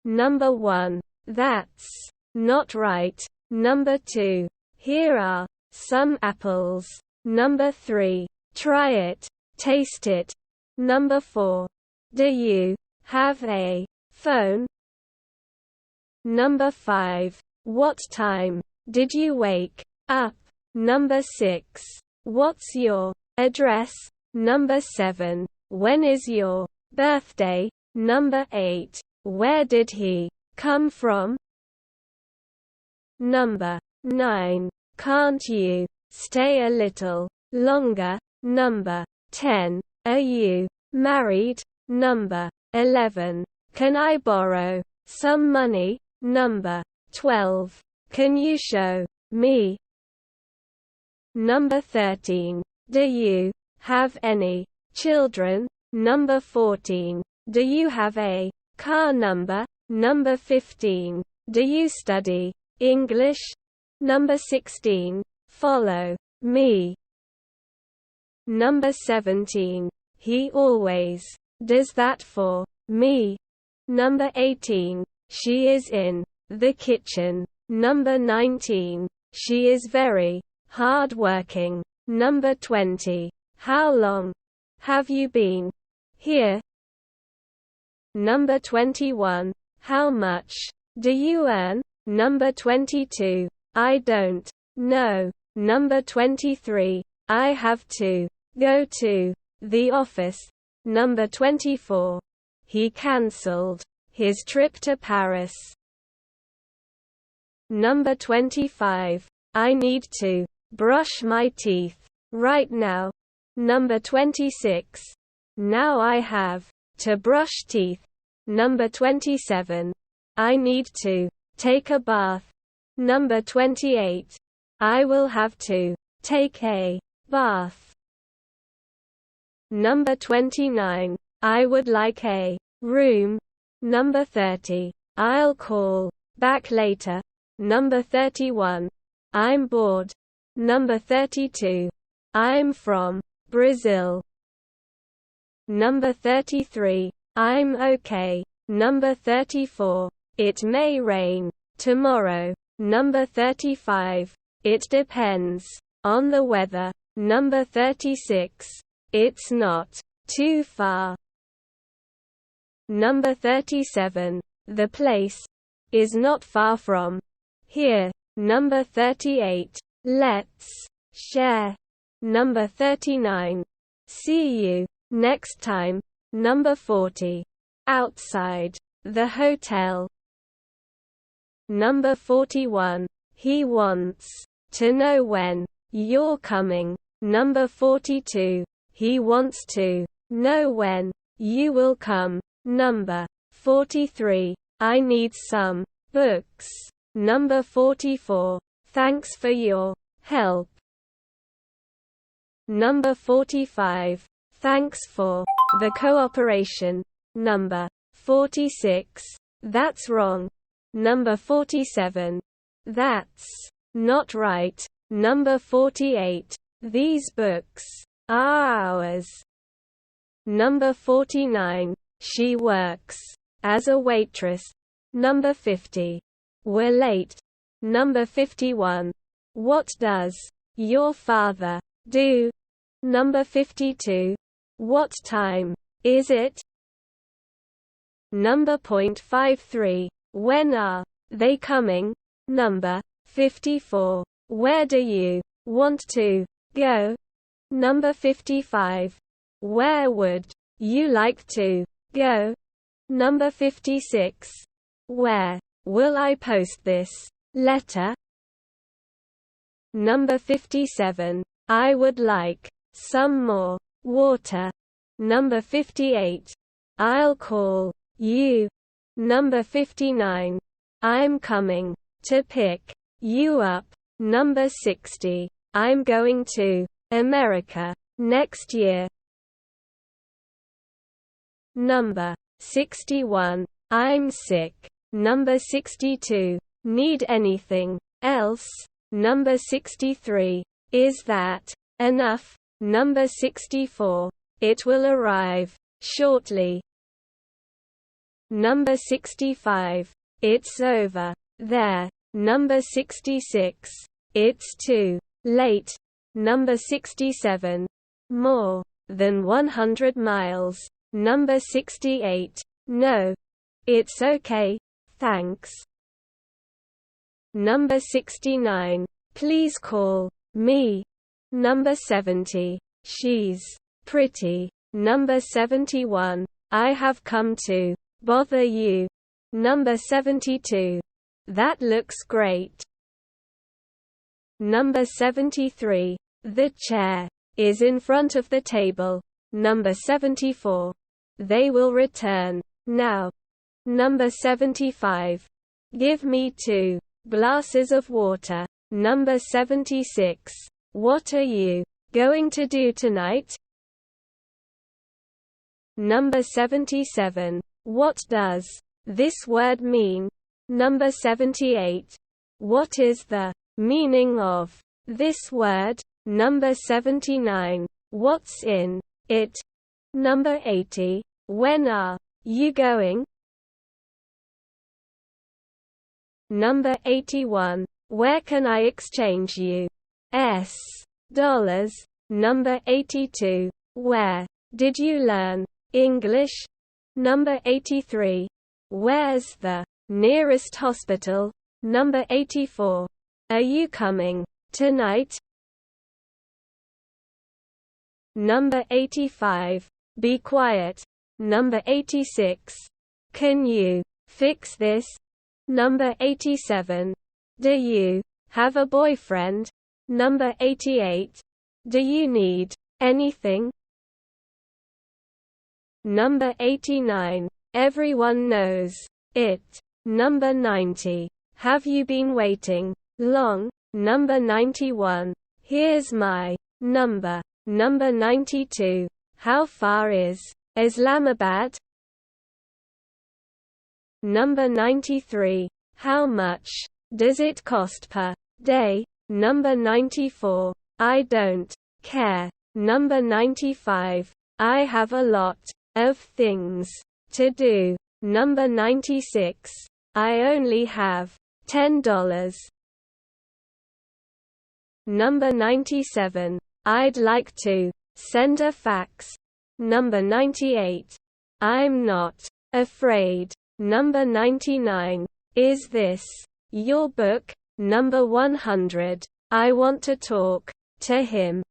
Number 1. That's not right. Number 2. Here are some apples. Number 3. Try it. Taste it. Number 4. Do you have a phone? Number 5. What time did you wake up? Number 6. What's your address? Number 7. When is your birthday? Number 8. Where did he come from? Number 9. Can't you stay a little longer? Number 10. Are you married? Number 11. Can I borrow some money? Number 12. Can you show me? Number 13. Do you have any children? Number 14. Do you have a car? Number 15. Do you study English? Number 16. Follow me. Number 17. He always does that for me. Number 18. She is in the kitchen. Number 19. She is very hard-working. Number 20. How long have you been here? Number 21. How much do you earn? Number 22. I don't know. Number 23. I have to go to the office. Number 24. He cancelled his trip to Paris. Number 25. I need to brush my teeth right now. Number 26. Now I have to brush teeth. Number 27. I need to take a bath. Number 28. I will have to take a bath. Number 29. I would like a room. Number 30. I'll call back later. Number 31. I'm bored. Number 32. I'm from Brazil. Number 33. I'm okay. Number 34. It may rain tomorrow. Number 35. It depends on the weather. Number 36. It's not too far. Number 37. The place is not far from here. Number 38. Let's share. Number 39. See you next time. Number 40. Outside the hotel. Number 41. He wants to know when you're coming. Number 42. He wants to know when you will come. Number 43. I need some books. Number 44. Thanks for your help. Number 45. Thanks for the cooperation. Number 46. That's wrong. Number 47. That's not right. Number 48. These books are ours. Number 49. She works as a waitress. Number 50. We're late. Number 51. What does your father do? Number 52. What time is it? Number 53. When are they coming? Number 54. Where do you want to go? Number 55. Where would you like to go? Number 56. Where will I post this letter? Number 57. I would like some more water. Number 58. I'll call you. Number 59. I'm coming to pick you up. Number 60. I'm going to America next year. Number 61. I'm sick. Number 62. Need anything else? Number 63. Is that enough? Number 64. It will arrive shortly. Number 65. It's over there. Number 66. It's too late. Number 67. More than 100 miles. Number 68. No. It's okay, thanks. Number 69. Please call me. Number 70. She's pretty. Number 71. I have come to bother you. Number 72. That looks great. Number 73. The chair is in front of the table. Number 74. They will return now. Number 75. Give me 2 glasses of water. Number 76. What are you going to do tonight? Number 77. What does this word mean? Number 78. What is the meaning of this word? Number 79. What's in it? Number 80. When are you going? Number 81. Where can I exchange U.S. dollars? Number 82. Where did you learn English? Number 83. Where's the nearest hospital? Number 84. Are you coming tonight? Number 85. Be quiet. Number 86. Can you fix this? Number 87. Do you have a boyfriend? Number 88. Do you need anything? Number 89. Everyone knows it. Number 90. Have you been waiting long? Number 91. Here's my number. Number 92. How far is Islamabad? Number 93. How much does it cost per day? Number 94. I don't care. Number 95. I have a lot of things to do. Number 96. I only have $10. Number 97. I'd like to send a fax. Number 98. I'm not afraid. Number 99. Is this your book? Number 100. I want to talk to him.